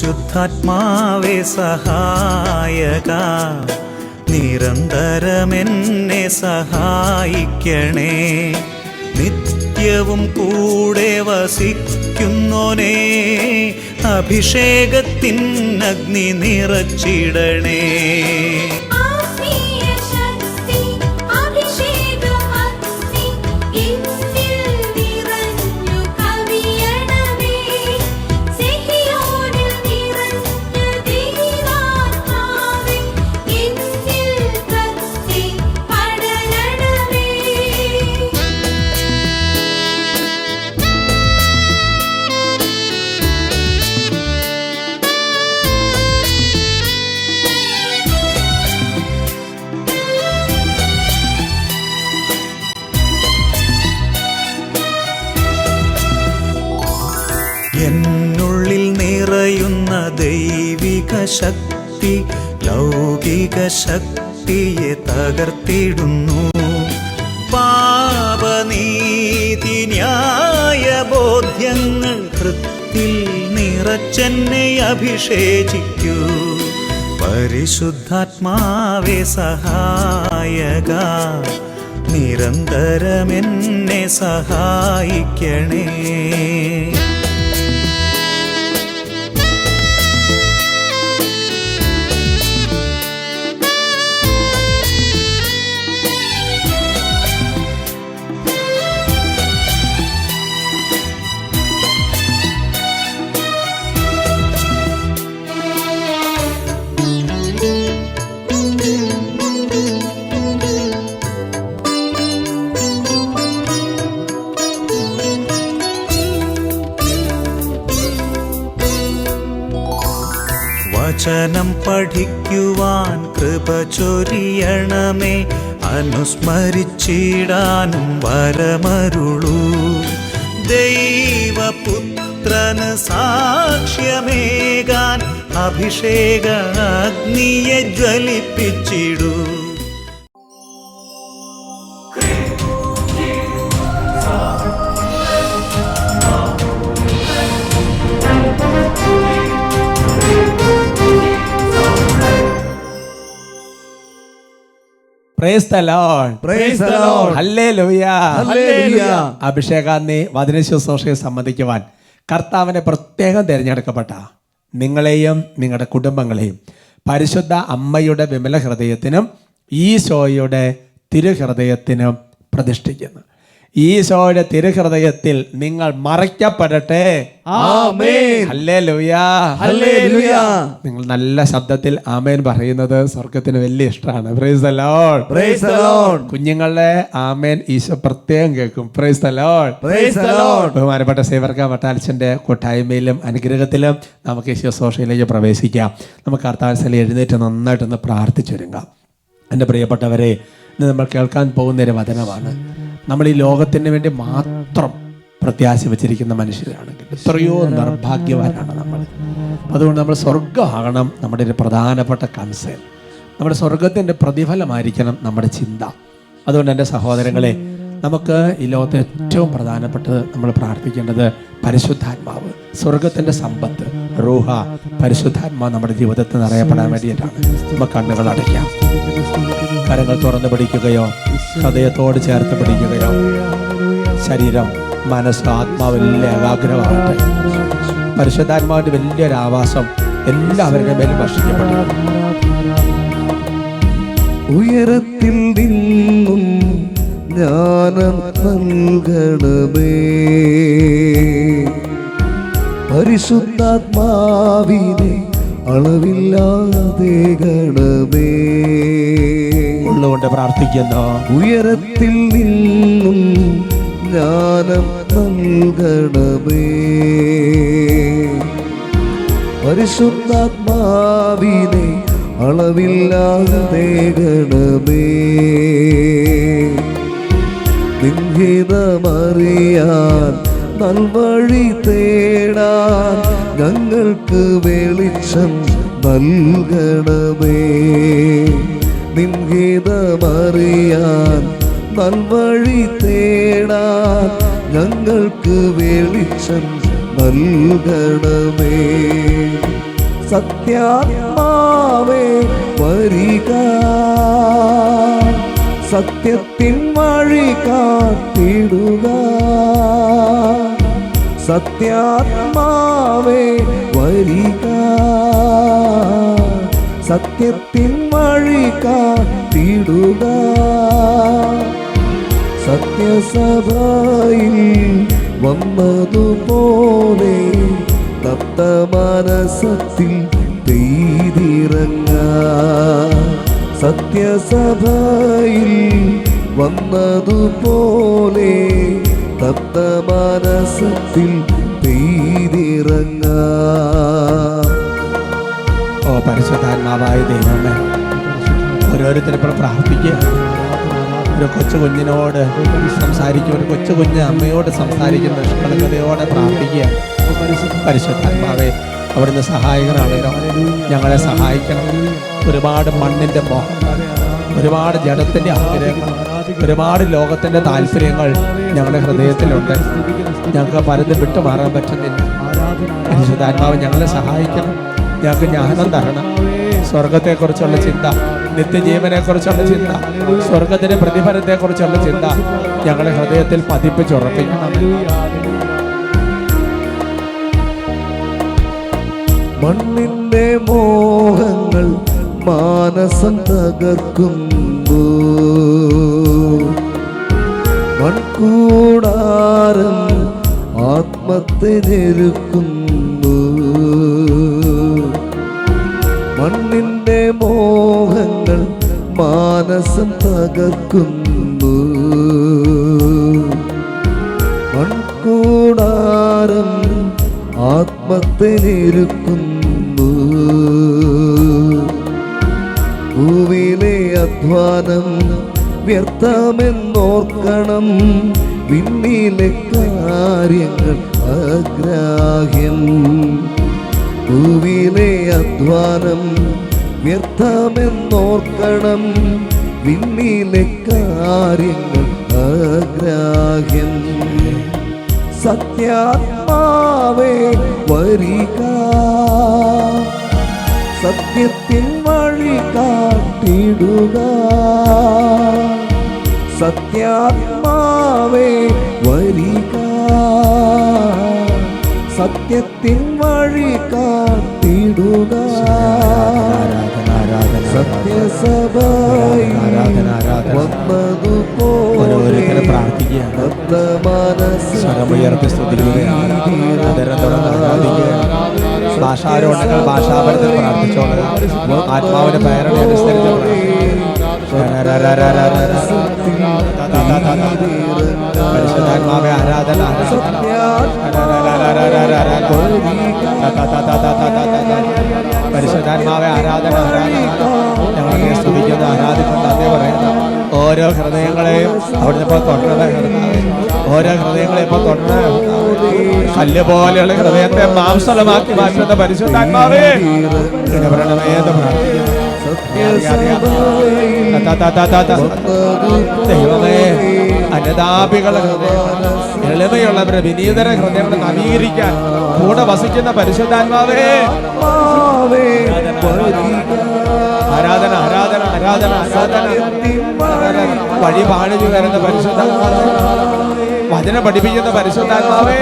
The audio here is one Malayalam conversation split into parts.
പരിശുദ്ധാത്മാവേ സഹായക, നിരന്തരമെന്നെ സഹായിക്കണേ. നിത്യവും കൂടെ വസിക്കുന്നോനേ, അഭിഷേകത്തിൻ അഗ്നി നിറച്ചിടണേ. എന്നുള്ളിൽ നിറയുന്ന ദൈവിക ശക്തി ലൗകിക ശക്തിയെ തകർത്തിടുന്നു. പാപനീതി ന്യായ ബോധ്യങ്ങൾ ഹൃത്തിൽ നിറച്ചെന്നെ അഭിഷേചിക്കൂ. പരിശുദ്ധാത്മാവേ സഹായക, നിരന്തരമെന്നെ സഹായിക്കണേ. വചനം പഠിക്കുവാൻ കൃപ ചൊരിയണമേ, അനുസ്മരിച്ചിടാനും വരമരുളൂ. ദൈവപുത്രന് സാക്ഷ്യമേകാൻ അഭിഷേക അഗ്നിയെ ജ്വലിപ്പിച്ചിടൂ. Praise the Lord. Praise the Lord. Hallelujah. Hallelujah. അഭിഷേകാന്തി വചന ശുശ്രൂഷയെ സംബന്ധിക്കുവാൻ കർത്താവിനെ പ്രത്യേകം തിരഞ്ഞെടുക്കപ്പെട്ട നിങ്ങളെയും നിങ്ങളുടെ കുടുംബങ്ങളെയും പരിശുദ്ധ അമ്മയുടെ വിമല ഹൃദയത്തിനും ഈശോയുടെ തിരുഹൃദയത്തിനും പ്രതിഷ്ഠിക്കുന്നു. ഈശോയുടെ തിരുഹൃദയത്തിൽ നിങ്ങൾ മറയ്ക്കപ്പെടട്ടെ. ആമേൻ. ഹല്ലേലൂയ. ഹല്ലേലൂയ. നിങ്ങൾ നല്ല ശബ്ദത്തിൽ ആമേൻ പറയുന്നത് സ്വർഗത്തിന് വലിയ ഇഷ്ടമാണ്. Praise the Lord. Praise the Lord. കുഞ്ഞുങ്ങളുടെ ആമേൻ ഈശോ പ്രത്യേകം കേൾക്കും. Praise the Lord. Praise the Lord. ബഹുമാനപ്പെട്ട സേവർക്ക വട്ടാൽച്ചന്റെ കൂട്ടായ്മയിലും അനുഗ്രഹത്തിലും നമുക്ക് ഈശോ സോഷ്യലിലേക്ക് പ്രവേശിക്കാം. നമുക്ക് കർത്താവിൽ എഴുന്നേറ്റ് നന്നായിട്ടൊന്ന് പ്രാർത്ഥിച്ചൊരുങ്ങാം. എൻ്റെ പ്രിയപ്പെട്ടവരെ, ഇന്ന് നമ്മൾ കേൾക്കാൻ പോകുന്നൊരു വചനമാണ്. നമ്മൾ ഈ ലോകത്തിന് വേണ്ടി മാത്രം പ്രത്യാശ വച്ചിരിക്കുന്ന മനുഷ്യരാണെങ്കിൽ എത്രയോ നിർഭാഗ്യവാനാണ് നമ്മൾ. അതുകൊണ്ട് നമ്മൾ സ്വർഗമാകണം നമ്മുടെ ഒരു പ്രധാനപ്പെട്ട കൺസേൺ. നമ്മുടെ സ്വർഗത്തിൻ്റെ പ്രതിഫലമായിരിക്കണം നമ്മുടെ ചിന്ത. അതുകൊണ്ട് എൻ്റെ സഹോദരങ്ങളെ, നമുക്ക് ഈ ലോകത്തെ ഏറ്റവും പ്രധാനപ്പെട്ടത് നമ്മൾ പ്രാർത്ഥിക്കേണ്ടത് പരിശുദ്ധാത്മാവ്, സ്വർഗത്തിൻ്റെ സമ്പത്ത്, റൂഹ, പരിശുദ്ധാത്മാവ് നമ്മുടെ ജീവിതത്തിൽ നിറയപ്പെടാൻ വേണ്ടിയിട്ടാണ്. നമുക്ക് കണ്ണുകൾ അടയ്ക്കാം, കരങ്ങൾ തുറന്ന് പിടിക്കുകയോ ഹൃദയത്തോട് ചേർത്ത് പിടിക്കുകയോ, ശരീരം മനസ്സ് ആത്മാവെല്ലാം ഏകാഗ്രമാകട്ടെ. പരിശുദ്ധാത്മാവിൻ്റെ വലിയൊരു ആവാസം എല്ലാവരുടെ മേലും വർഷിക്കപ്പെട്ടു. ഉയരത്തിൽ നിന്നും ജ്ഞാനം നൽകണമേ, പരിശുദ്ധാത്മാവിനെ അളവില്ലാതെ ഗണമേ. ഉള്ളുകൊണ്ട് പ്രാർത്ഥിക്കുന്നു. ഉയരത്തിൽ നിന്നും ജ്ഞാനം നൽകണമേ, പരിശുദ്ധാത്മാവിനെ അളവില്ലാതെ ഗണമേ. നിൻഹിതമറിയാൻ നൽവഴി തേടാൻ ഞങ്ങൾക്ക് വെളിച്ചം നൽകണമേ. നിൻഹിതമറിയാൻ നൽവഴി തേടാൻ ഞങ്ങൾക്ക് വെളിച്ചം നൽകണമേ. സത്യാത്മാവേ വരിക, സത്യത്തിൻ വഴി കാട്ടിടുക. സത്യാത്മാവേ വരിക, സത്യത്തിൻ വഴി കാട്ടിടുക. സത്യസഭയിൽ വന്നതുപോലെ തപ്ത മനസ്സത്തിൽ പെയ്തിറങ്ങ. സത്യസഭയിൽ വന്നതുപോലെ തപ്ത മനസ്സത്തിൽ പെയ്തിറങ്ങ. ഓ പരിശുദ്ധാത്മാവായ ദൈവമേ, ഓരോരുത്തരിപ്പോൾ പ്രാർത്ഥിക്കുക. ഒരു കൊച്ചു കുഞ്ഞിനോട് സംസാരിക്കുക, ഒരു കൊച്ചു കുഞ്ഞ് അമ്മയോട് സംസാരിക്കുന്ന നിഷ്കളങ്കതയോടെ പ്രാർത്ഥിക്കുക. പരിശുദ്ധാത്മാവേ, അവിടുന്ന് സഹായകനാണല്ലോ, ഞങ്ങളെ സഹായിക്കണം. ഒരുപാട് മണ്ണിൻ്റെ മോഹം, ഒരുപാട് ജഡത്തിൻ്റെ ആഗ്രഹങ്ങൾ, ഒരുപാട് ലോകത്തിൻ്റെ താല്പര്യങ്ങൾ ഞങ്ങളുടെ ഹൃദയത്തിലുണ്ട്. ഞങ്ങൾക്ക് പലതും വിട്ടുമാറാൻ പറ്റുന്നില്ല. പരിശുദ്ധാത്മാവ് ഞങ്ങളെ സഹായിക്കണം. ഞങ്ങൾക്ക് ജ്ഞാനം തരണം. സ്വർഗത്തെക്കുറിച്ചുള്ള ചിന്ത, നിത്യജീവനെക്കുറിച്ചുള്ള ചിന്ത, സ്വർഗത്തിൻ്റെ പ്രതിഫലത്തെക്കുറിച്ചുള്ള ചിന്ത ഞങ്ങളുടെ ഹൃദയത്തിൽ പതിപ്പിച്ചുറപ്പിക്കണം. മണ്ണിന്റെ മോഹങ്ങൾ മാനസം തകർക്കുന്നു, മൺകൂടാരം ആത്മത്തെ ഞെരുക്കുന്നു. മണ്ണിന്റെ മോഹങ്ങൾ മാനസം തകർക്കുന്നു, മൺകൂടാരം ആത്മത്തെ ഞെരുക്കുന്നു. ഭൂമിയിലെ അധ്വാനം വ്യർത്ഥമെന്നോർക്കണം, വിണ്ണിലെ കാര്യങ്ങൾ അഗ്രാഹ്യം. ഭൂമിയിലെ അധ്വാനം വ്യർത്ഥമെന്നോർക്കണം, വിണ്ണിലെ കാര്യങ്ങൾ അഗ്രാഹ്യം. സത്യാത്മാവേ വരിക, സത്യത്തിൻ വഴി കാട്ടിടുക. സത്യാത്മാവേ വരിക, സത്യത്തിൻ വഴി കാട്ടിടുക. സത്യസഭയിൽ വന്നതുപോലെ സ്വരമുയർത്തി സ്തുതിക്കുകയാണ്. ഭാഷാരോഹണങ്ങൾ ഭാഷാപരത്തിൽ പ്രാർത്ഥിച്ചോളുക. ആത്മാവിന്റെ പ്രേരണ അനുസരിച്ച് പരിശുദ്ധാത്മാവെ ആരാധന, പരിശുദ്ധാത്മാവെ ആരാധന, ഞങ്ങളെ സ്തുതിക്കുന്ന ആരാധിക്കുന്ന അതേ പറയുന്നു. ഓരോ ഹൃദയങ്ങളെയും അവിടുന്ന് ഇപ്പോൾ തൊട്ടത്, ഓരോ ഹൃദയങ്ങളെ ഇപ്പോൾ തൊട്ട് കല്ല് പോലെയുള്ള ഹൃദയത്തെ മാംസളമാക്കി മാറ്റുന്ന പരിശുദ്ധാത്മാവേ ദൈവമേ, അനുതാപികളുടെ ഹൃദയങ്ങൾ, എളിമയുള്ളവരുടെ വിനീതര ഹൃദയങ്ങളെ നവീകരിക്കാൻ കൂടെ വസിക്കുന്ന പരിശുദ്ധാത്മാവേ ആരാധന, ആരാധന, ആരാധന, ആരാധന. വഴി പാടിച്ചു വരുന്ന പരിശുദ്ധാത്മാവേ, വചനം പഠിപ്പിക്കുന്ന പരിശുദ്ധാത്മാവേ,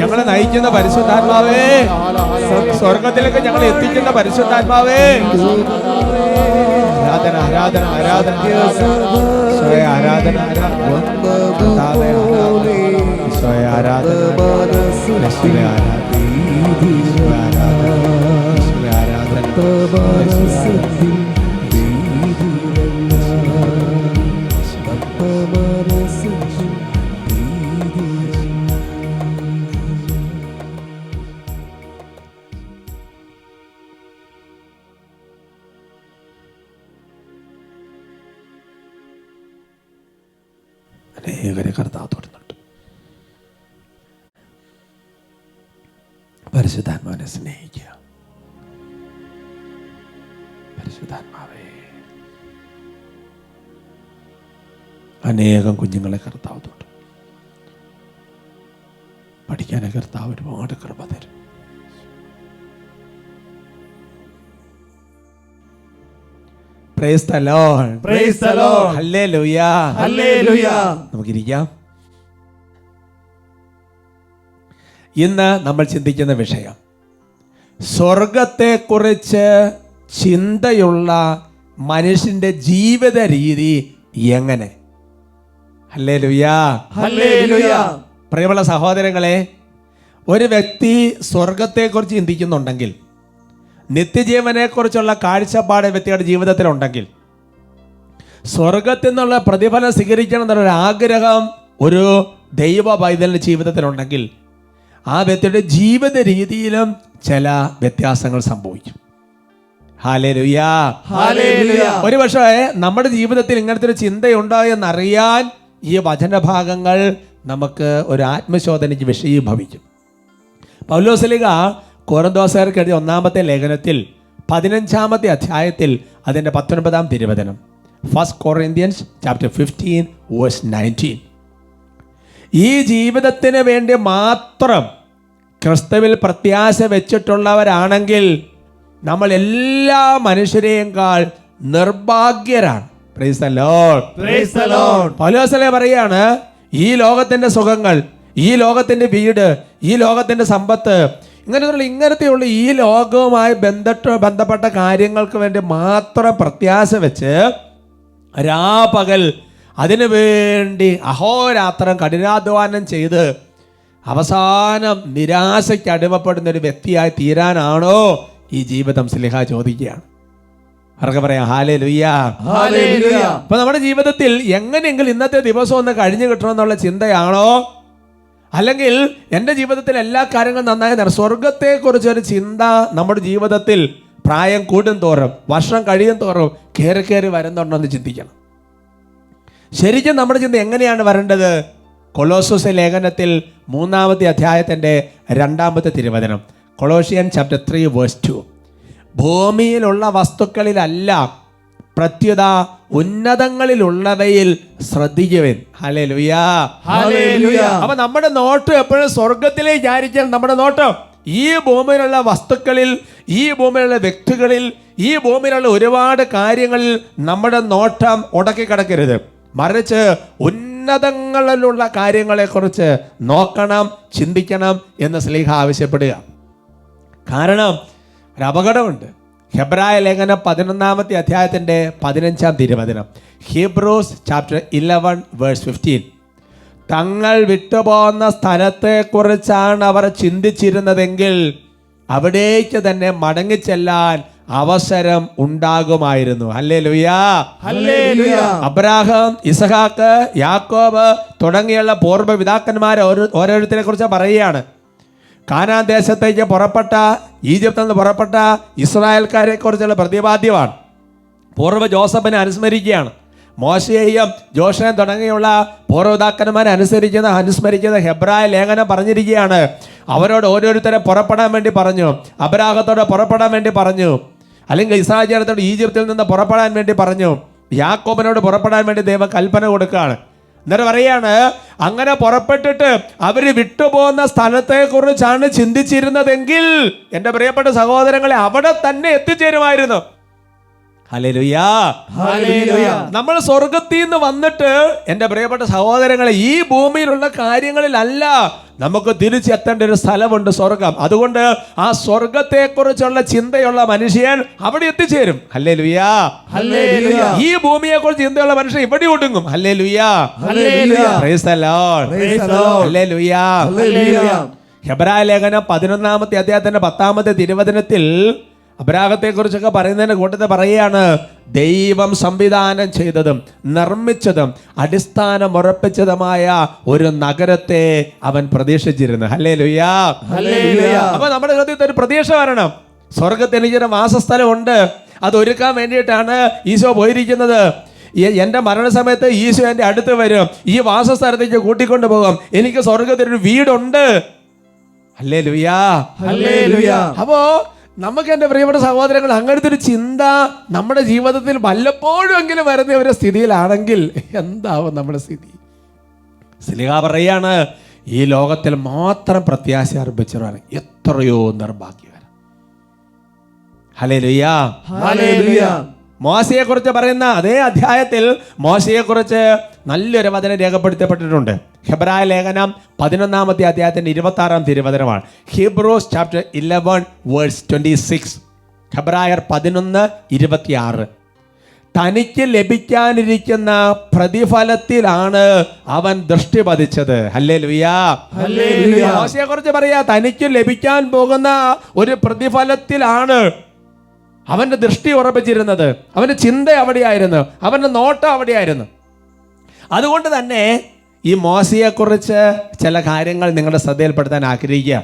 ഞങ്ങളെ നയിക്കുന്ന പരിശുദ്ധാത്മാവേ, സ്വർഗത്തിലേക്ക് ഞങ്ങളെ എത്തിക്കുന്ന പരിശുദ്ധാത്മാവേ, ആരാധന, ആരാധന, ആരാധന, സ്വയ ആരാധന, സ്വയ ആരാധന, അനേകരെ കർത്താവ് തൊടുന്നുണ്ട്. പരിശുദ്ധാത്മാവിനെ സ്നേഹിക്കുക. പരിശുദ്ധാത്മാവേ, അനേകം കുഞ്ഞുങ്ങളെ കർത്താവ് തൊട്ടു. പഠിക്കാനെ കർത്താവ് ഒരുപാട് കൃപ തരും. Price the Lord. Praise the Lord. Hallelujah. Hallelujah. നമുക്കിരിക്കാം. ഇന്ന് നമ്മൾ ചിന്തിക്കുന്ന വിഷയം സ്വർഗത്തെക്കുറിച്ച് ചിന്തയുള്ള മനുഷ്യന്റെ ജീവിത രീതി എങ്ങനെ. ഹല്ലേലൂയ. Hallelujah. പ്രിയമുള്ള സഹോദരങ്ങളെ, ഒരു വ്യക്തി സ്വർഗത്തെക്കുറിച്ച് ചിന്തിക്കുന്നുണ്ടെങ്കിൽ, നിത്യജീവനെക്കുറിച്ചുള്ള കാഴ്ചപ്പാട് വ്യക്തിയുടെ ജീവിതത്തിലുണ്ടെങ്കിൽ, സ്വർഗത്തിൽ നിന്നുള്ള പ്രതിഫലം സ്വീകരിക്കണം എന്നുള്ളൊരു ആഗ്രഹം ഒരു ദൈവ പൈതലിൻ്റെ ജീവിതത്തിലുണ്ടെങ്കിൽ, ആ വ്യക്തിയുടെ ജീവിത രീതിയിലും ചില വ്യത്യാസങ്ങൾ സംഭവിക്കും. ഹല്ലേലൂയ. Hallelujah. ഒരു പക്ഷേ നമ്മുടെ ജീവിതത്തിൽ ഇങ്ങനത്തെ ഒരു ചിന്തയുണ്ടോ എന്നറിയാൻ ഈ വചനഭാഗങ്ങൾ നമുക്ക് ഒരു ആത്മശോധനയ്ക്ക് വിഷയീഭവിക്കും. പൗലോസ്ലീഹ കൊരിന്തോസ്യർക്ക് എഴുതിയ 1-ാമത്തെ ലേഖനത്തിൽ 15-ാമത്തെ അധ്യായത്തിൽ അതിൻ്റെ 19-ാം തിരുവചനം, 1 Corinthians chapter 15 verse 19, ഈ ജീവിതത്തിന് വേണ്ടി മാത്രം ക്രിസ്തുവിൽ പ്രത്യാശ വെച്ചിട്ടുള്ളവരാണെങ്കിൽ നമ്മൾ എല്ലാ മനുഷ്യരെയുംകാൾ നിർഭാഗ്യരാണ്. Praise the Lord. Praise the Lord. Paulosleeha പറയാണ്, ഈ ലോകത്തിന്റെ സുഖങ്ങൾ, ഈ ലോകത്തിന്റെ വീട്, ഈ ലോകത്തിന്റെ സമ്പത്ത്, ഇങ്ങനത്തെയുള്ള ഈ ലോകവുമായി ബന്ധപ്പെട്ട കാര്യങ്ങൾക്ക് വേണ്ടി മാത്രം പ്രത്യാശ വെച്ച് രാപകൽ അതിനു വേണ്ടി അഹോരാത്രം കഠിനാധ്വാനം ചെയ്ത് അവസാനം നിരാശയ്ക്ക് അടിമപ്പെടുന്ന ഒരു വ്യക്തിയായി തീരാനാണോ ഈ ജീവിതം? സ്ലീഹ ചോദിക്കുകയാണ്. അവർക്ക് പറയാം ഹല്ലേലൂയ. Hallelujah. അപ്പൊ നമ്മുടെ ജീവിതത്തിൽ എങ്ങനെയെങ്കിലും ഇന്നത്തെ ദിവസം ഒന്ന് കഴിഞ്ഞു കിട്ടണമെന്നുള്ള ചിന്തയാണോ, അല്ലെങ്കിൽ എൻ്റെ ജീവിതത്തിൽ എല്ലാ കാര്യങ്ങളും നന്നായി സ്വർഗത്തെക്കുറിച്ചൊരു ചിന്ത നമ്മുടെ ജീവിതത്തിൽ പ്രായം കൂടും തോറും, വർഷം കഴിയും തോറും കയറി വരുന്നുണ്ടോ എന്ന് ചിന്തിക്കണം. ശരിക്കും നമ്മുടെ ചിന്ത എങ്ങനെയാണ് വരേണ്ടത്? കൊളോസ്സോസ് ലേഖനത്തിൽ 3-ാമത്തെ അധ്യായത്തിൻ്റെ 2-ാമത്തെ തിരുവചനം, കൊളോഷ്യൻ ചാപ്റ്റർ 3 വേഴ്സ് 2, ഭൂമിയിലുള്ള വസ്തുക്കളിലല്ല പ്രത്യുത ഉന്നതങ്ങളിലുള്ളവയിൽ ശ്രദ്ധിക്കുവിൻ. ഹല്ലേലൂയ. Hallelujah. അപ്പൊ നമ്മുടെ നോട്ടം എപ്പോഴും സ്വർഗത്തിലേക്ക് ആയിരിക്കണം. നമ്മുടെ നോട്ടം ഈ ഭൂമിയിലുള്ള വസ്തുക്കളിൽ, ഈ ഭൂമിയിലുള്ള വ്യക്തികളിൽ, ഈ ഭൂമിയിലുള്ള ഒരുപാട് കാര്യങ്ങളിൽ നമ്മുടെ നോട്ടം ഉടക്കി കിടക്കരുത്. മറിച്ച് ഉന്നതങ്ങളിലുള്ള കാര്യങ്ങളെക്കുറിച്ച് നോക്കണം, ചിന്തിക്കണം എന്ന് സ്ലീഹ ആവശ്യപ്പെടുക. കാരണം ഒരു അപകടമുണ്ട്. ഹെബ്രായ ലേഖനം 11-ാമത്തെ അധ്യായത്തിൻ്റെ 15-ാം തിരുവചനം, ഹീബ്രൂസ് ചാപ്റ്റർ 11 വേഴ്സ് 15, തങ്ങൾ വിട്ടുപോകുന്ന സ്ഥലത്തെക്കുറിച്ചാണ് അവർ ചിന്തിച്ചിരുന്നതെങ്കിൽ അവിടേക്ക് തന്നെ മടങ്ങിച്ചെല്ലാൻ അവസരം ഉണ്ടാകുമായിരുന്നു. ഹല്ലേലൂയ. Hallelujah. അബ്രാഹാം, ഇസഹാക്ക്, യാക്കോബ് തുടങ്ങിയുള്ള പൂർവ്വ പിതാക്കന്മാരെ ഓരോരുത്തരെ കുറിച്ച് പറയുകയാണ്. കാനാൻ ദേശത്തേക്ക് പുറപ്പെട്ട, ഈജിപ്തിൽ നിന്ന് പുറപ്പെട്ട ഇസ്രായേൽക്കാരെ കുറിച്ചുള്ള പ്രതിപാദ്യമാണ്. പൂർവ്വ ജോസഫിനെ അനുസ്മരിക്കുകയാണ്. മോശയെയും ജോഷനെയും തുടങ്ങിയുള്ള പൂർവ്വപിതാക്കന്മാരെ അനുസ്മരിക്കുന്ന ഹെബ്രായ ലേഖനം പറഞ്ഞിരിക്കുകയാണ്. അവരോട് ഓരോരുത്തരെ പുറപ്പെടാൻ വേണ്ടി പറഞ്ഞു. അബ്രാഹത്തോട് പുറപ്പെടാൻ വേണ്ടി പറഞ്ഞു, അല്ലെങ്കിൽ ഇസ്രായേലിനോട് ഈജിപ്തിൽ നിന്ന് പുറപ്പെടാൻ വേണ്ടി പറഞ്ഞു. യാക്കോബിനോട് പുറപ്പെടാൻ വേണ്ടി ദൈവം കൽപ്പന കൊടുക്കുകയാണ്. എന്നിട്ട് പറയാണ്, അങ്ങനെ പുറപ്പെട്ടിട്ട് അവർ വിട്ടുപോകുന്ന സ്ഥലത്തെക്കുറിച്ചാണ് ചിന്തിച്ചിരുന്നതെങ്കിൽ എൻ്റെ പ്രിയപ്പെട്ട സഹോദരങ്ങളെ അവിടെ തന്നെ എത്തിച്ചേരുമായിരുന്നു. ഹല്ലേലൂയ. Hallelujah. നമ്മൾ സ്വർഗത്തിൽ നിന്ന് വന്നിട്ട് എൻ്റെ പ്രിയപ്പെട്ട സഹോദരങ്ങളെ ഈ ഭൂമിയിലുള്ള കാര്യങ്ങളിലല്ല നമുക്ക് തിരിച്ചെത്തേണ്ട ഒരു സ്ഥലമുണ്ട്, സ്വർഗം. അതുകൊണ്ട് ആ സ്വർഗത്തെക്കുറിച്ചുള്ള ചിന്തയുള്ള മനുഷ്യൻ അവിടെ എത്തിച്ചേരും. ഹല്ലേലൂയ. Hallelujah. ഈ ഭൂമിയെക്കുറിച്ച് ചിന്തയുള്ള മനുഷ്യൻ ഇവിടെ ഒടുങ്ങും. Hallelujah. Hallelujah. Price the Lord. Praise the Lord. Hallelujah. Hallelujah. ഹെബ്രായ ലേഖനം 11-ാമത്തെ അധ്യായത്തിന്റെ 10-ാമത്തെ തിരുവചനത്തിൽ അബ്രാഹത്തെക്കുറിച്ചൊക്കെ പറയുന്നതിന്റെ കൂട്ടത്തിൽ പറയുകയാണ്, ദൈവം സംവിധാനം ചെയ്തതും നിർമ്മിച്ചതും അടിസ്ഥാനം ഉറപ്പിച്ചതുമായ ഒരു നഗരത്തെ അവൻ പ്രതീക്ഷിച്ചിരുന്നു. ഹല്ലേലൂയ. Hallelujah. അപ്പൊ നമ്മുടെ ഹൃദയത്തിൽ ഒരു പ്രതീക്ഷ വരണം. സ്വർഗത്തിൽ എനിക്കൊരു വാസസ്ഥലം ഉണ്ട്, അത് ഒരുക്കാൻ വേണ്ടിയിട്ടാണ് ഈശോ പോയിരിക്കുന്നത്. എൻ്റെ മരണസമയത്ത് ഈശോ എൻ്റെ അടുത്ത് വരും, ഈ വാസസ്ഥലത്തേക്ക് കൂട്ടിക്കൊണ്ടു പോകും, എനിക്ക് സ്വർഗത്തിലൊരു വീടുണ്ട്. ഹല്ലേലൂയ. Hallelujah. അപ്പോ നമുക്ക് എൻ്റെ പ്രിയപ്പെട്ട സഹോദരങ്ങൾ അങ്ങനത്തെ ഒരു ചിന്ത നമ്മുടെ ജീവിതത്തിൽ വല്ലപ്പോഴും എങ്കിലും വരുന്ന ഒരു സ്ഥിതിയിലാണെങ്കിൽ എന്താവും നമ്മുടെ സ്ഥിതി? സ്ലീഹ പറയാണ്, ഈ ലോകത്തിൽ മാത്രം പ്രത്യാശ അർപ്പിച്ചവരാണ് എത്രയോ നിർഭാഗ്യകരം. ഹല്ലേലൂയ. Hallelujah. മോശയെക്കുറിച്ച് പറയുന്ന അതേ അധ്യായത്തിൽ മോശയെക്കുറിച്ച് നല്ലൊരു വചനം രേഖപ്പെടുത്തപ്പെട്ടിട്ടുണ്ട്. ഹെബ്രായ ലേഖനം 11-ാമത്തെ അധ്യായത്തിൻ്റെ 26-ാം തിരുവചനമാണ്. Hebrews chapter 11:26. ഹെബ്രായർ 11:26. തനിക്ക് ലഭിക്കാനിരിക്കുന്ന പ്രതിഫലത്തിലാണ് അവൻ ദൃഷ്ടി പതിച്ചത്. ഹല്ലേലൂയാ. ഹല്ലേലൂയ. മോശയെക്കുറിച്ച് പറയാ, തനിക്ക് ലഭിക്കാൻ പോകുന്ന ഒരു പ്രതിഫലത്തിലാണ് അവന്റെ ദൃഷ്ടി ഉറപ്പിച്ചിരുന്നത്. അവന്റെ ചിന്ത അവിടെയായിരുന്നു, അവന്റെ നോട്ടം അവിടെയായിരുന്നു. അതുകൊണ്ട് തന്നെ ഈ മോശയെക്കുറിച്ച് ചില കാര്യങ്ങൾ നിങ്ങളുടെ ശ്രദ്ധയിൽപ്പെടുത്താൻ ആഗ്രഹിക്കുക.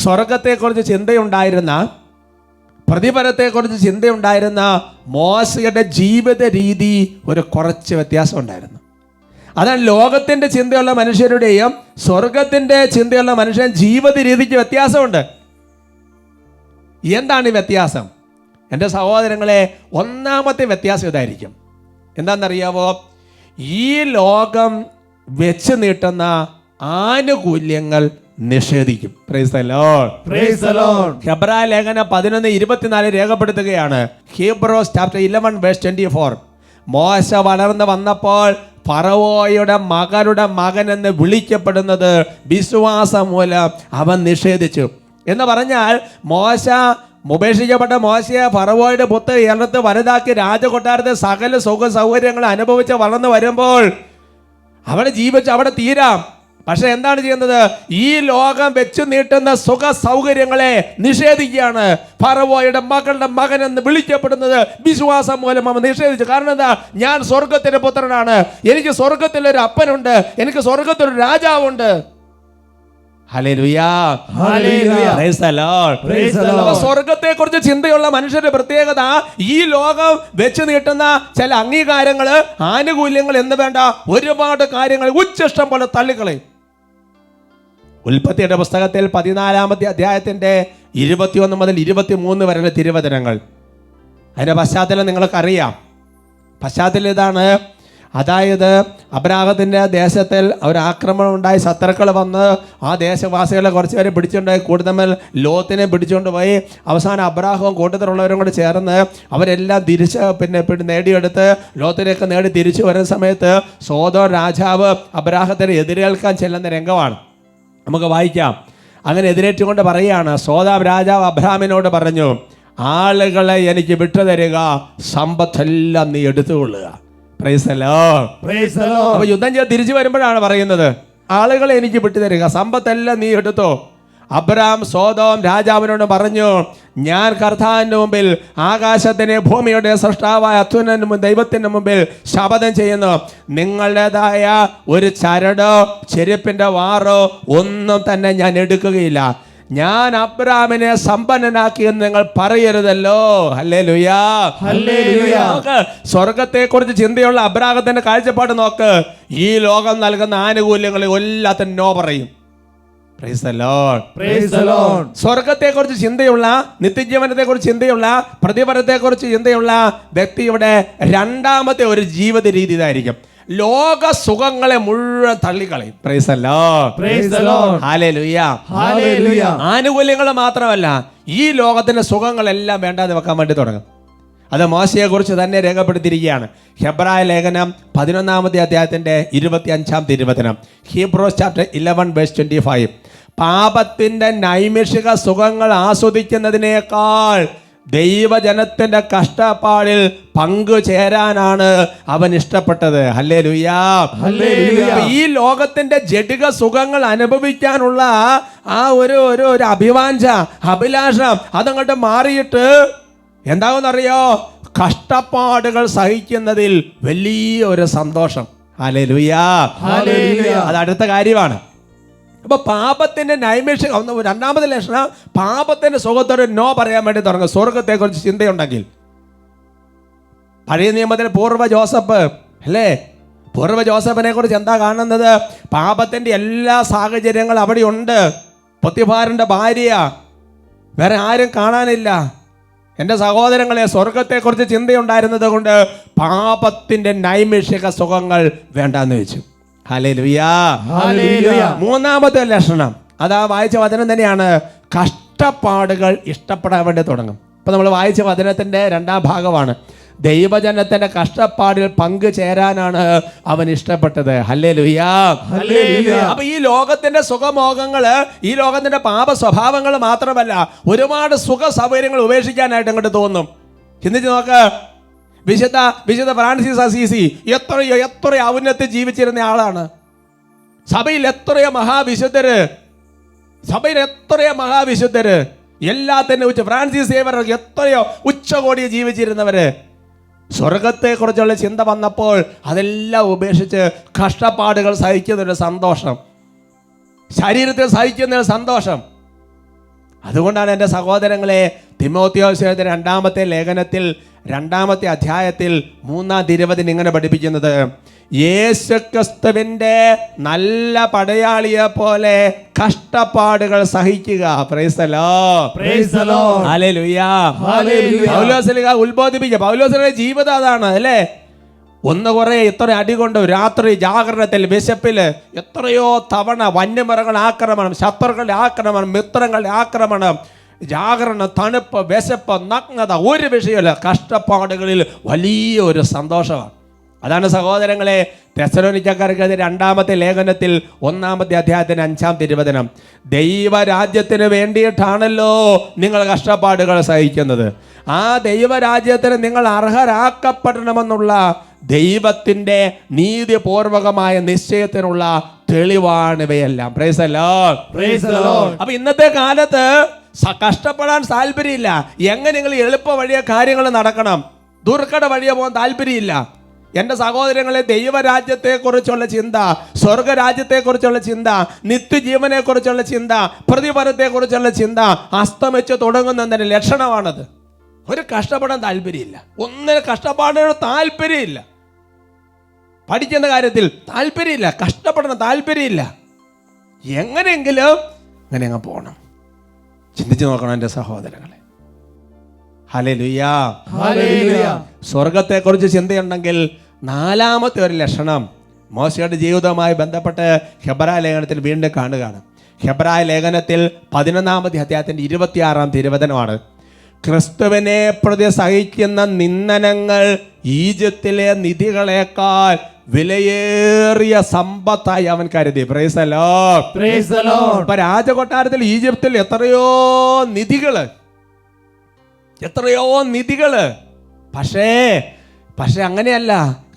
സ്വർഗത്തെക്കുറിച്ച് ചിന്തയുണ്ടായിരുന്ന, പ്രതിഫലത്തെക്കുറിച്ച് ചിന്തയുണ്ടായിരുന്ന മോശയുടെ ജീവിത രീതി ഒരു കുറച്ച് വ്യത്യാസം ഉണ്ടായിരുന്നു. അതാണ് ലോകത്തിൻ്റെ ചിന്തയുള്ള മനുഷ്യരുടെയും സ്വർഗത്തിൻ്റെ ചിന്തയുള്ള മനുഷ്യൻ ജീവിത രീതിക്ക് വ്യത്യാസമുണ്ട്. എന്താണ് ഈ വ്യത്യാസം? എൻ്റെ സഹോദരങ്ങളെ, ഒന്നാമത്തെ വ്യത്യാസം ഇതായിരിക്കും. എന്താണെന്നറിയാവോ? ഈ ലോകം വെച്ച് നീട്ടുന്ന ആനുകൂല്യങ്ങൾ നിഷേധിക്കും. Praise the Lord. Praise the Lord. ഹെബ്രായ ലേഖനം 11:24 രേഖപ്പെടുത്തുകയാണ്. Hebrews chapter 11:24. മോശ വളർന്നു വന്നപ്പോൾ ഫറവോയുടെ മകളുടെ മകൻ എന്ന് വിളിക്കപ്പെടുന്നത് വിശ്വാസം മൂലം അവൻ നിഷേധിച്ചു എന്ന് പറഞ്ഞാൽ, മോശ ഉപേക്ഷിക്കപ്പെട്ട മോശയെ ഫറവോയുടെ പുത്ത് ഇളത്ത് വലുതാക്കി രാജകൊട്ടാരത്തെ സകല സുഖ സൗകര്യങ്ങൾ അനുഭവിച്ച് വളർന്നു വരുമ്പോൾ അവിടെ ജീവിച്ച് അവിടെ തീരാം. പക്ഷെ എന്താണ് ചെയ്യുന്നത്? ഈ ലോകം വെച്ച് നീട്ടുന്ന സുഖ സൗകര്യങ്ങളെ നിഷേധിക്കുകയാണ്. ഫറവോയുടെ മകളുടെ മകൻ എന്ന് വിളിക്കപ്പെടുന്നത് വിശ്വാസം മൂലം അവൻ നിഷേധിച്ചു. കാരണം എന്താ? ഞാൻ സ്വർഗത്തിന്റെ പുത്രനാണ്, എനിക്ക് സ്വർഗത്തിലൊരു അപ്പനുണ്ട്, എനിക്ക് സ്വർഗത്തിലൊരു രാജാവുണ്ട്. Hallelujah. Hallelujah. Praise the Lord. Praise the Lord. സ്വർഗത്തെ കുറിച്ച് ചിന്തയുള്ള മനുഷ്യരുടെ പ്രത്യേകത ഈ ലോകം വെച്ച് നീട്ടുന്ന ചില അംഗീകാരങ്ങൾ, ആനുകൂല്യങ്ങൾ എന്ന് വേണ്ട ഒരുപാട് കാര്യങ്ങൾ ഉച്ചിഷ്ടം പോലെ തള്ളിക്കളയും. ഉൽപ്പത്തിയുടെ പുസ്തകത്തിൽ 14-ാമത്തെ അധ്യായത്തിന്റെ 21 മുതൽ 23 വരെയുള്ള തിരുവചനങ്ങൾ, അതിന്റെ പശ്ചാത്തലം നിങ്ങൾക്കറിയാം. പശ്ചാത്തലം ഇതാണ്. അതായത് അബ്രാഹത്തിന്റെ ദേശത്തിൽ ഒരു ആക്രമണം ഉണ്ടായി, ശത്രുക്കൾ വന്ന് ആ ദേശവാസികളെ കുറച്ച് പേരെ പിടിച്ചുകൊണ്ടുപോയി, കൂടുതൽ ലോത്തിനെ പിടിച്ചുകൊണ്ട് പോയി. അവസാനം അബ്രാഹവും കൂട്ടത്തിലുള്ളവരും കൂടെ ചേർന്ന് അവരെല്ലാം തിരിച്ച് നേടിയെടുത്ത് ലോത്തിനെയൊക്കെ നേടി തിരിച്ചു വരുന്ന സമയത്ത് സോദോം രാജാവ് അബ്രാഹത്തിനെ എതിരേൽക്കാൻ ചെല്ലുന്ന രംഗമാണ് നമുക്ക് വായിക്കാം. അങ്ങനെ എതിരേറ്റുകൊണ്ട് പറയുകയാണ്, സോദോം രാജാവ് അബ്രാമിനോട് പറഞ്ഞു, ആളുകളെ എനിക്ക് വിട്ടുതരിക, സമ്പത്തെല്ലാം നീ എടുത്തുകൊള്ളുക. Praise the Lord. Praise the Lord. അപ്പോൾ യുദ്ധം ചെയ്ത് തിരിച്ചു വരുമ്പോഴാണ് പറയുന്നത്, ആളുകളെ എനിക്ക് വിട്ടുതരിക, സമ്പത്തെല്ലാം നീ എടുത്തോ. അബ്രാം സോദോം രാജാവിനോട് പറഞ്ഞു, ഞാൻ കർത്താവിൻ്റെ മുമ്പിൽ, ആകാശത്തിനെ ഭൂമിയുടെ സൃഷ്ടാവായ അത്യുന്നതന്റെ ദൈവത്തിൻ്റെ മുമ്പിൽ ശപഥം ചെയ്യുന്നു, നിങ്ങളുടേതായ ഒരു ചരടോ ചെരുപ്പിൻ്റെ വാറോ ഒന്നും തന്നെ ഞാൻ എടുക്കുകയില്ല. ഞാൻ അബ്രാമിനെ സമ്പന്നനാക്കിയെന്ന് നിങ്ങൾ പറയരുതല്ലോ. ഹല്ലേലൂയ. ഹല്ലേലൂയ. നോക്ക്, സ്വർഗത്തെക്കുറിച്ച് ചിന്തയുള്ള അബ്രാഹത്തിന്റെ കാഴ്ചപ്പാട് നോക്ക്. ഈ ലോകം നൽകുന്ന ആനുകൂല്യങ്ങൾ എല്ലാത്തിനും നോ പറയും. Praise the Lord. Praise the Lord. സ്വർഗത്തെക്കുറിച്ച് ചിന്തയുള്ള, നിത്യജീവനത്തെക്കുറിച്ച് ചിന്തയുള്ള, പ്രതിഫലത്തെക്കുറിച്ച് ചിന്തയുള്ള വ്യക്തിയുടെ രണ്ടാമത്തെ ഒരു ജീവിത രീതി ഇതായിരിക്കും. ലോക സുഖങ്ങളെ മുഴുവൻ തള്ളിക്കളയും. Praise the Lord. Praise the Lord. Hallelujah. Hallelujah. ആനുകൂല്യങ്ങൾ മാത്രമല്ല, ഈ ലോകത്തിന്റെ സുഖങ്ങളെല്ലാം വേണ്ടാതെ വെക്കാൻ വേണ്ടി തുടങ്ങും. അത് മോശയെക്കുറിച്ച് തന്നെ രേഖപ്പെടുത്തിയിരിക്കുകയാണ്. ഹെബ്രായ ലേഖനം 11-ാമത്തെ അധ്യായത്തിന്റെ 25-ാം തിരുവചനം. Hebrews chapter 11:25. പാപത്തിന്റെ നൈമിഷിക സുഖങ്ങൾ ആസ്വദിക്കുന്നതിനേക്കാൾ ദൈവജനത്തിന്റെ കഷ്ടപ്പാടിൽ പങ്കുചേരാനാണ് അവൻ ഇഷ്ടപ്പെട്ടത്. ഹല്ലേലൂയ. ഹല്ലേലൂയ. ഈ ലോകത്തിന്റെ ജഡിക സുഖങ്ങൾ അനുഭവിക്കാനുള്ള ആ ഒരു അഭിവാഞ്ച, അഭിലാഷം അതങ്ങോട്ട് മാറിയിട്ട് എന്താകുമെന്നറിയോ? കഷ്ടപ്പാടുകൾ സഹിക്കുന്നതിൽ വലിയൊരു സന്തോഷം. ഹല്ലേലൂയ. ഹല്ലേലൂയ. അത് അടുത്ത കാര്യമാണ്. അപ്പൊ പാപത്തിന്റെ നൈമിഷിക രണ്ടാമത്തെ ലക്ഷണം, പാപത്തിന്റെ സുഖത്തോട് നോ പറയാൻ വേണ്ടി തുടങ്ങും. സ്വർഗത്തെക്കുറിച്ച് ചിന്തയുണ്ടെങ്കിൽ. പഴയ നിയമത്തിൽ പൂർവ്വ ജോസഫ് അല്ലേ, പൂർവ്വ ജോസഫിനെ കുറിച്ച് എന്താ കാണുന്നത്? പാപത്തിന്റെ എല്ലാ സാഹചര്യങ്ങളും അവിടെ ഉണ്ട്. പൊത്തിഫാറിന്റെ ഭാര്യ, വേറെ ആരും കാണാനില്ല. എൻ്റെ സഹോദരങ്ങളെ, സ്വർഗത്തെക്കുറിച്ച് ചിന്തയുണ്ടായിരുന്നത് കൊണ്ട് പാപത്തിന്റെ നൈമിഷിക സുഖങ്ങൾ വേണ്ടാന്ന് വെച്ചു. ഹല്ലേലൂയ. ഹല്ലേലൂയ. മൂന്നാമത്തെ ലക്ഷണം, അതാ വായിച്ച വചനം തന്നെയാണ്, കഷ്ടപ്പാടുകൾ ഇഷ്ടപ്പെടാൻ വേണ്ടി തുടങ്ങും. ഇപ്പം നമ്മൾ വായിച്ച വചനത്തിൻ്റെ 2-ാം ഭാഗമാണ്. ദൈവജനത്തിന്റെ കഷ്ടപ്പാടിൽ പങ്കുചേരാനാണ് അവൻ ഇഷ്ടപ്പെട്ടത്. ഹല്ലേലൂയാ. ഹല്ലേലൂയ. അപ്പൊ ഈ ലോകത്തിന്റെ സുഖമോഹങ്ങള്, ഈ ലോകത്തിന്റെ പാപ സ്വഭാവങ്ങൾ മാത്രമല്ല, ഒരുപാട് സുഖ സൗകര്യങ്ങൾ ഉപേക്ഷിക്കാനായിട്ട് അങ്ങോട്ട് തോന്നും. ചിന്തിച്ച് നോക്ക്, വിശുദ്ധ ഫ്രാൻസിസ് അസീസി എത്രയോ ഔന്നത്തിൽ ജീവിച്ചിരുന്ന ആളാണ്. സഭയിൽ എത്രയോ മഹാവിശുദ്ധര്, എല്ലാത്തിനും ഫ്രാൻസിസ് സേവർ എത്രയോ ഉച്ചകോടി ജീവിച്ചിരുന്നവര്. സ്വർഗത്തെ കുറിച്ചുള്ള ചിന്ത വന്നപ്പോൾ അതെല്ലാം ഉപേക്ഷിച്ച് കഷ്ടപ്പാടുകൾ സഹിക്കുന്നൊരു സന്തോഷം, ശരീരത്തിൽ സഹിക്കുന്നൊരു സന്തോഷം. അതുകൊണ്ടാണ് എൻ്റെ സഹോദരങ്ങളെ, തിമോത്തിയോസിന്റെ 2-ാമത്തെ ലേഖനത്തിൽ 2-ാമത്തെ അധ്യായത്തിൽ 3-ാം തിരുവചനം ഇങ്ങനെ പഠിപ്പിക്കുന്നത്, യേശുക്രിസ്തുവിന്റെ നല്ല പടയാളിയെ പോലെ കഷ്ടപ്പാടുകൾ സഹിക്കുക. Praise the Lord. Praise the Lord. Hallelujah. Hallelujah. Paulosleeha ഉത്ബോധിപ്പിക്കുക. പൗലോസ്ലീഹയുടെ ജീവിതം അതാണ് അല്ലേ. കുറെ ഇത്ര അടികൊണ്ട് രാത്രി ജാഗരണത്തിൽ വിശപ്പില് എത്രയോ തവണ വന്യമൃഗങ്ങളുടെ ആക്രമണം, ശത്രുക്കളുടെ ആക്രമണം, മിത്രങ്ങളുടെ ആക്രമണം, ജാഗരണം, തണുപ്പ്, വിശപ്പ്, നഗ്നത, ഒരു വിഷയമല്ല. കഷ്ടപ്പാടുകളിൽ വലിയൊരു സന്തോഷമാണ്. അതാണ് സഹോദരങ്ങളെ തെസ്സലോനിക്കക്കാർക്ക് 2-ാമത്തെ ലേഖനത്തിൽ 1-ാമത്തെ അധ്യായത്തിന് 5-ാം തിരുവചനം, ദൈവരാജ്യത്തിന് വേണ്ടിയിട്ടാണല്ലോ നിങ്ങൾ കഷ്ടപ്പാടുകൾ സഹിക്കുന്നത്. ആ ദൈവരാജ്യത്തിന് നിങ്ങൾ അർഹരാക്കപ്പെടണമെന്നുള്ള ദൈവത്തിന്റെ നീതിപൂർവകമായ നിശ്ചയത്തിനുള്ള തെളിവാണ് ഇവയെല്ലാം. Price the Lord. Praise the Lord. അപ്പൊ ഇന്നത്തെ കാലത്ത് കഷ്ടപ്പെടാൻ താല്പര്യമില്ല. എങ്ങനെയെങ്കിലും എളുപ്പ വഴിയെ കാര്യങ്ങൾ നടക്കണം, ദുർഘട വഴിയെ പോകാൻ താല്പര്യമില്ല. എൻ്റെ സഹോദരങ്ങളെ, ദൈവരാജ്യത്തെക്കുറിച്ചുള്ള ചിന്ത, സ്വർഗരാജ്യത്തെക്കുറിച്ചുള്ള ചിന്ത, നിത്യജീവനെക്കുറിച്ചുള്ള ചിന്ത, പ്രതിഫലത്തെക്കുറിച്ചുള്ള ചിന്ത അസ്തമിച്ച് തുടങ്ങുന്നതിൻ്റെ ലക്ഷണമാണത്. ഒരു കഷ്ടപ്പെടാൻ താല്പര്യമില്ല, ഒന്നിനും കഷ്ടപ്പാടിന് താല്പര്യമില്ല, പഠിക്കുന്ന കാര്യത്തിൽ താല്പര്യമില്ല, കഷ്ടപ്പെടാൻ താല്പര്യമില്ല. എങ്ങനെയെങ്കിലും അങ്ങനെ അങ്ങ് പോകണം. ചിന്തിച്ചു നോക്കണം എൻ്റെ സഹോദരങ്ങളെ. ഹല്ലേലൂയ. ഹല്ലേലൂയ. സ്വർഗത്തെക്കുറിച്ച് ചിന്തയുണ്ടെങ്കിൽ 4-ാമത്തെ ഒരു ലക്ഷണം മോശയുടെ ജീവിതവുമായി ബന്ധപ്പെട്ട് ഹെബ്രായ ലേഖനത്തിൽ വീണ്ടും കാണുകയാണ്. ഹെബ്രായ ലേഖനത്തിൽ 11-ാമത്തെ അധ്യായത്തിന്റെ 26-ാം തിരുവചനമാണ്, ക്രിസ്തുവിനെ പ്രതി സഹിക്കുന്ന നിന്ദനങ്ങൾ ഈജിപ്തിലെ നിധികളെക്കാൾ വിലയേറിയ സമ്പത്തായി അവൻ കരുതി. Price the Lord. Praise the Lord. ഇപ്പൊ രാജകൊട്ടാരത്തിൽ ഈജിപ്തിൽ എത്രയോ നിധികള്, പക്ഷേ അങ്ങനെയല്ല.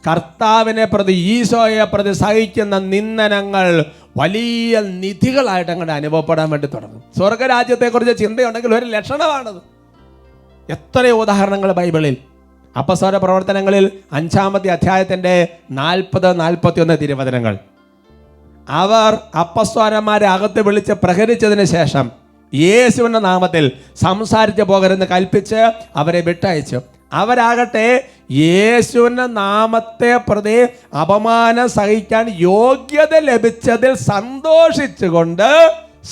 കർത്താവിനെ പ്രതി, ഈശോയെ പ്രതി സഹിക്കുന്ന നിന്ദനങ്ങൾ വലിയ നിധികളായിട്ട് അങ്ങോട്ട് അനുഭവപ്പെടാൻ വേണ്ടി തുടങ്ങും. സ്വർഗരാജ്യത്തെക്കുറിച്ച് ചിന്തയുണ്ടെങ്കിൽ ഒരു ലക്ഷണമാണത്. എത്രയോ ഉദാഹരണങ്ങൾ ബൈബിളിൽ. അപ്പസ്തോല പ്രവർത്തനങ്ങളിൽ 5-ാമത്തെ അധ്യായത്തിന്റെ 40-41 തിരുവചനങ്ങൾ. അവർ അപ്പസ്തോലന്മാരെ അകത്ത് വിളിച്ച് പ്രഹരിച്ചതിന് ശേഷം യേശുവിന്റെ നാമത്തിൽ സംസാരിച്ചു പോകരുതെന്ന് കൽപ്പിച്ച് അവരെ വിട്ടയച്ചു. അവരാകട്ടെ യേശുവിന്റെ നാമത്തെ പ്രതി അപമാനം സഹിക്കാൻ യോഗ്യത ലഭിച്ചതിൽ സന്തോഷിച്ചുകൊണ്ട്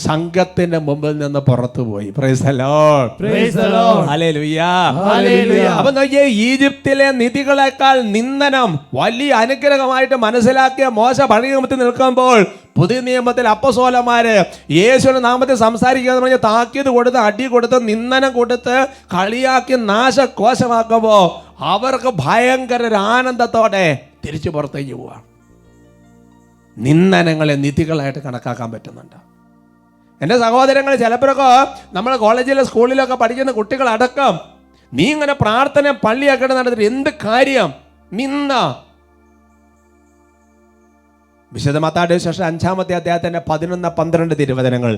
സംഘത്തിന്റെ മുമ്പിൽ നിന്ന് പുറത്തുപോയി. Price the Lord. Praise the Lord. Hallelujah. Hallelujah. അപ്പൊ നോക്കിയേ, ഈജിപ്തിലെ നിധികളെക്കാൾ നിന്ദനം വലിയ അനുഗ്രഹമായിട്ട് മനസ്സിലാക്കിയ മോശ പഴയ നിയമത്തിൽ നിൽക്കുമ്പോൾ പുതിയ നിയമത്തിൽ അപ്പസ്തോലന്മാര് യേശുവിന്റെ നാമത്തിൽ സംസാരിക്കുക എന്ന് പറഞ്ഞ് താക്കീത് കൊടുത്ത്, അടി കൊടുത്ത്, നിന്ദനം കൊടുത്ത്, കളിയാക്കി നാശകോശമാക്കുമ്പോ അവർക്ക് ഭയങ്കര ആനന്ദത്തോടെ തിരിച്ചു പുറത്തേക്ക് പോവാണ്. നിന്ദനങ്ങളെ നിധികളായിട്ട് കണക്കാക്കാൻ പറ്റുന്നുണ്ട്. എൻ്റെ സഹോദരങ്ങൾ, ചിലപ്പോഴൊക്കെ നമ്മൾ കോളേജിലോ സ്കൂളിലൊക്കെ പഠിക്കുന്ന കുട്ടികളടക്കം നീ ഇങ്ങനെ പ്രാർത്ഥന പള്ളിയൊക്കെ നടത്തിട്ട് എന്ത് കാര്യം? നിന്ന വിശുദ്ധ മത്തായിയുടെ സുവിശേഷം 5-ാമത്തെ അധ്യായത്തിന്റെ 11-12 തിരുവചനങ്ങൾ,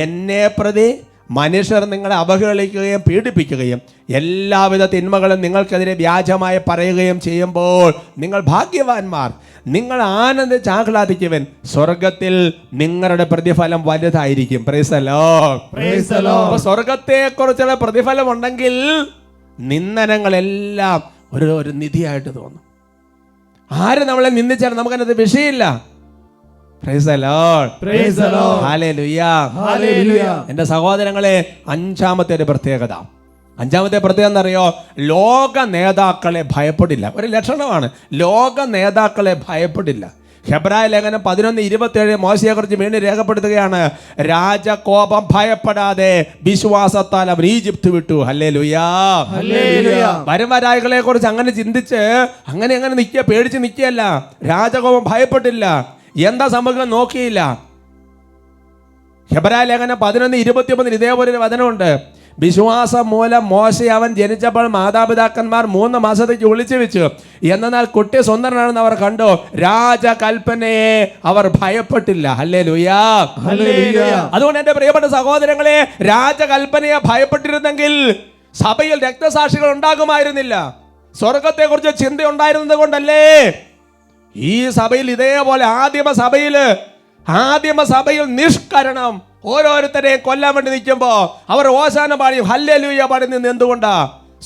എന്നെ പ്രതി മനുഷ്യർ നിങ്ങളെ അവഹേളിക്കുകയും പീഡിപ്പിക്കുകയും എല്ലാവിധ തിന്മകളും നിങ്ങൾക്കെതിരെ വ്യാജമായി പറയുകയും ചെയ്യുമ്പോൾ നിങ്ങൾ ഭാഗ്യവാന്മാർ, നിങ്ങൾ ആനന്ദിച്ച് ആഹ്ലാദിക്കുവൻ, സ്വർഗത്തിൽ നിങ്ങളുടെ പ്രതിഫലം വലുതായിരിക്കും. Price the Lord. Praise the Lord. അപ്പോൾ സ്വർഗത്തെക്കുറിച്ചുള്ള പ്രതിഫലം ഉണ്ടെങ്കിൽ നിന്ദനങ്ങളെല്ലാം ഒരു നിധിയായിട്ട് തോന്നും. ആര് നമ്മളെ നിന്ദിച്ചാലും നമുക്കതിനകത്ത് വിഷയമില്ല. Price the Lord. Praise the Lord. Hallelujah. Hallelujah. എൻ്റെ സഹോദരങ്ങളെ, 5-ാമത്തെ ഒരു പ്രത്യേകത എന്നറിയോ? ലോക നേതാക്കളെ ഭയപ്പെടില്ല. ഒരു ലക്ഷണമാണ്, ലോക നേതാക്കളെ ഭയപ്പെടില്ല. ഹെബ്രായ ലേഖനം 11:27 മോശയെക്കുറിച്ച് വീണ്ടും രേഖപ്പെടുത്തുകയാണ്. രാജകോപം ഭയപ്പെടാതെ വിശ്വാസത്താൽ അവൻ ഈജിപ്ത് വിട്ടു. ഹല്ലേലൂയാ. വരവരായികളെ കുറിച്ച് അങ്ങനെ ചിന്തിച്ച് അങ്ങനെ നിൽക്കുക, പേടിച്ച് നിൽക്കുകയല്ല. രാജകോപം ഭയപ്പെട്ടില്ല. എന്താ സംഭവിക്കുന്നത് നോക്കിയില്ല. ഹെബ്രായ ലേഖനം 11:29 ഇതേപോലെ ഒരു വചനമുണ്ട്. വിശ്വാസം മൂലം മോശ അവൻ ജനിച്ചപ്പോൾ മാതാപിതാക്കന്മാർ 3 മാസത്തേക്ക് ഒളിച്ചു വെച്ചു. എന്നാൽ കുട്ടി സുന്ദരനാണെന്ന് അവർ കണ്ടു. രാജകൽപ്പനയെ അവർ ഭയപ്പെട്ടില്ല. ഹല്ലേലൂയാ. അതുകൊണ്ട് എന്റെ പ്രിയപ്പെട്ട സഹോദരങ്ങളെ, രാജകൽപ്പനയെ ഭയപ്പെട്ടിരുന്നെങ്കിൽ സഭയിൽ രക്തസാക്ഷികൾ ഉണ്ടാകുമായിരുന്നില്ല. സ്വർഗത്തെ കുറിച്ച് ചിന്ത ഉണ്ടായിരുന്നത് കൊണ്ടല്ലേ ഈ സഭയിൽ ഇതേപോലെ ആദിമ സഭയിൽ നിഷ്കരണം ഓരോരുത്തരെയും കൊല്ലാൻ വേണ്ടി നിൽക്കുമ്പോ അവർ ഓശാന പാടിയും ഹല്ലേലൂയ പാടി നിന്ന് എന്തുകൊണ്ടാ?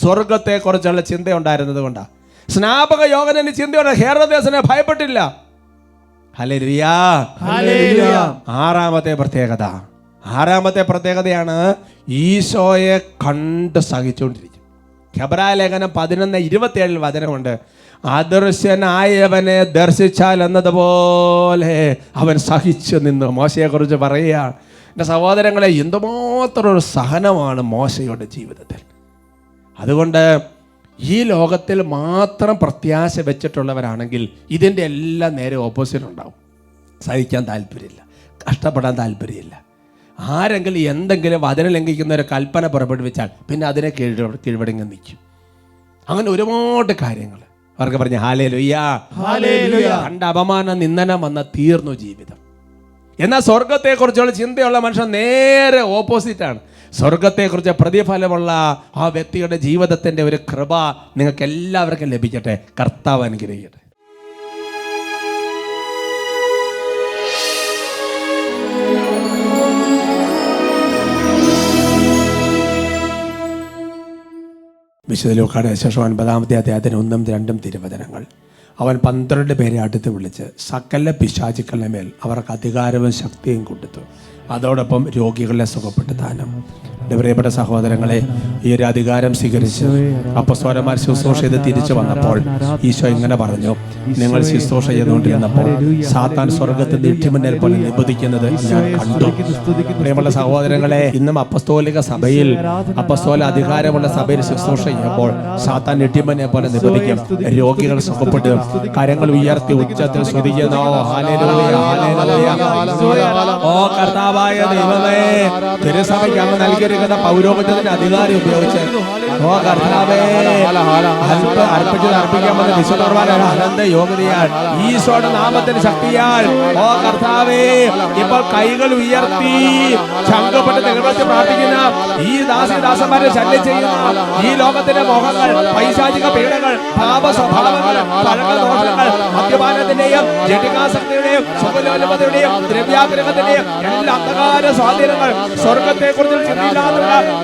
സ്വർഗത്തെ കുറിച്ചുള്ള ചിന്ത ഉണ്ടായിരുന്നത് കൊണ്ടാ. സ്നാപക യോഹന്നന് ചിന്തയുണ്ട്, ഹെരോദേസിനെ ഭയപ്പെട്ടില്ല. ഹല്ലേലൂയ. ആറാമത്തെ പ്രത്യേകതയാണ് ഈശോയെ കണ്ട് സഹിച്ചുകൊണ്ടിരിക്കും. ഹെബ്രായ ലേഖനം 11:27 വചനമുണ്ട്. അദൃശ്യനായവനെ ദർശിച്ചാൽ എന്നതുപോലെ അവൻ സഹിച്ചു നിന്നു. മോശയെ കുറിച്ച് പറയുകയാണ്. എൻ്റെ സഹോദരങ്ങളെ, എന്തുമാത്രം ഒരു സഹനമാണ് മോശയുടെ ജീവിതത്തിൽ. അതുകൊണ്ട് ഈ ലോകത്തിൽ മാത്രം പ്രത്യാശ വെച്ചിട്ടുള്ളവരാണെങ്കിൽ ഇതിൻ്റെ എല്ലാം നേരെ ഓപ്പോസിറ്റ് ഉണ്ടാവും. സഹിക്കാൻ താല്പര്യമില്ല, കഷ്ടപ്പെടാൻ താല്പര്യമില്ല. ആരെങ്കിലും എന്തെങ്കിലും വചനം ലംഘിക്കുന്ന ഒരു കൽപ്പന പുറപ്പെടുവിച്ചാൽ പിന്നെ അതിനെ കീഴ്വഴങ്ങി നിൽക്കും. അങ്ങനെ ഒരുപാട് കാര്യങ്ങൾ അവർക്ക് പറഞ്ഞ ഹല്ലേലൂയ. കണ്ട അപമാനം നിന്ദനം വന്ന തീർന്നു ജീവിതം. എന്നാൽ സ്വർഗത്തെക്കുറിച്ചുള്ള ചിന്തയുള്ള മനുഷ്യൻ നേരെ ഓപ്പോസിറ്റാണ്. സ്വർഗത്തെക്കുറിച്ച് പ്രതിഫലമുള്ള ആ വ്യക്തിയുടെ ജീവിതത്തിൻ്റെ ഒരു കൃപ നിങ്ങൾക്ക് എല്ലാവർക്കും ലഭിക്കട്ടെ. കർത്താവ് അനുഗ്രഹിക്കട്ടെ. വിശുദ്ധ ലൂക്കായുടെ സുവിശേഷം 9-ാമത്തെ അധ്യായത്തിന് 1-2 തിരുവചനങ്ങൾ. അവൻ 12 പേരെ അടുത്ത് വിളിച്ച് സകല പിശാചുക്കളുടെ മേൽ അവർക്ക് അധികാരവും ശക്തിയും കൊടുത്തു. അതോടൊപ്പം രോഗികളെ സുഖപ്പെട്ടു താനും. എൻ്റെ പ്രിയപ്പെട്ട സഹോദരങ്ങളെ, ഈ ഒരു അധികാരം സ്വീകരിച്ച് അപ്പസ്തോലന്മാർ ശുശ്രൂഷ ചെയ്ത് തിരിച്ചു വന്നപ്പോൾ ഈശോ ഇങ്ങനെ പറഞ്ഞു, നിങ്ങൾ ശുശ്രൂഷ ചെയ്തുകൊണ്ടിരുന്നപ്പോൾ സാത്താൻ സ്വർഗത്തിൽ ഇടിമിന്നൽ പോലെ നിബദിക്കുന്നത് ഞാൻ കണ്ടു. പ്രിയമുള്ള സഹോദരങ്ങളെ, ഇന്നും അപ്പസ്തോലിക സഭയിൽ അപ്പസ്തോല അധികാരമുള്ള സഭയിൽ ശുശ്രൂഷ ചെയ്യുമ്പോൾ സാത്താൻ ഇടിമിന്നൽ പോലെ നിബദിക്കും. രോഗികൾ സുഖപ്പെട്ടു, കരങ്ങൾ ഉയർത്തി ഉച്ചത്തിൽ സ്തുതിക്കുന്നു. Hallelujah, hallelujah. ഓ കർത്താവായ ദൈവമേ, തിരുസഭയ്ക്ക് അങ്ങ് നൽകിയിരിക്കുന്ന പൗരോഹിത്യത്തിന്റെ അധികാരം ഉപയോഗിച്ച് ഓ കർത്താവേ, അർപ്പിക്കാമെന്ന വിശുദ്ധർവാനാണ് അനന്ത യോഗ്യതയാൽ ഈശോയുടെ നാമത്തിന് ശക്തിയാൽ ഓ കർത്താവേ, ഇപ്പോൾ കൈകൾ ഉയർത്തി ശങ്കപ്പെട്ട് നിലവിളിച്ച് പ്രാർത്ഥിക്കുന്ന ഈ ദാസിദാസന്മാരെ ശല്യം ചെയ്യുന്ന ഈ ലോകത്തിന്റെ മോഹങ്ങൾ, പൈശാചിക പീഡകൾ, പാപ സ്വഭാവങ്ങൾ, പഴകദോഷങ്ങൾ, മദ്യപാനത്തിന്റെയും ജഡികാസക്തിയുടെയും സുഖലോലുപതയുടെയും ദ്രവ്യാഗ്രഹത്തിന്റെയും എല്ലാ അന്ധകാര സ്വാധീനങ്ങൾ, സ്വർഗത്തെ കുറിച്ച് ചിന്തയില്ലാത്ത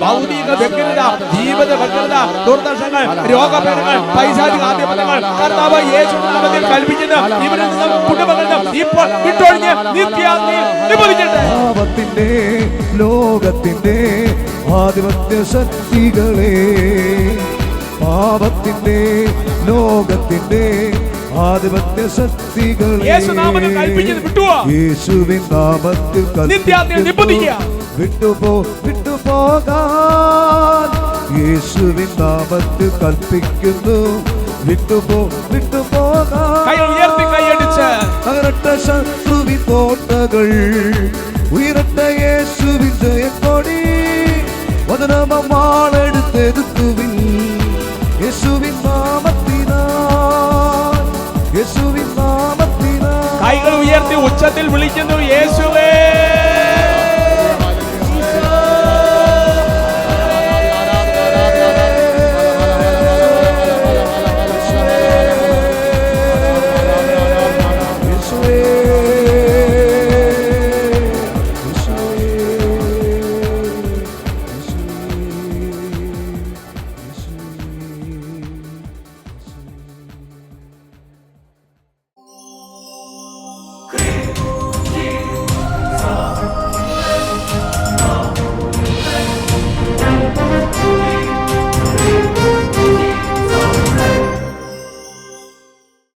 ഭൗതിക വ്യഗ്രത, ജീവിത വ്യഗ്രത, ദുർദർശങ്ങൾ, രോഗപീഠങ്ങൾ, പൈശാചിക ആധിപത്യങ്ങൾ കർത്താവ് യേശുവിന്റെ നാമത്തിൽ കൽപ്പിക്കുന്ന ഇവരിൽ നിന്നും കുടുംബങ്ങളിൽ നിന്നും ഇപ്പോൾ വിട്ടൊഴിഞ്ഞ് നിത്യാഗ്നിയിൽ നിബന്ധിക്കട്ടെ. പാപത്തിന്റെ ലോകത്തിന്റെ ആധിപത്യ ശക്തികളെ, പാപത്തിന്റെ ലോകത്തിന്റെ ആധിപത്യ ശക്തികളെ യേശുവിൻ നാമത്തിൽ വിട്ടുപോകാൻ യേശുവിൻ നാമത്തിൽ കൽപ്പിക്കുന്നു. വിട്ടുപോകാൻ അകരട്ടെ ശത്രുവിൻ കോട്ടകൾ, ഉയരട്ടെ യേശുവിൻ ജയക്കൊടി. വചനമാളെടുത്തെടുത്തുവിൻ യേശുവിൻ നാമത്തിനാൽ, യേശുവിൻ നാമത്തിനാൽ. കൈകൾ ഉയർത്തി ഉച്ചത്തിൽ വിളിക്കുന്നു യേശുവേ.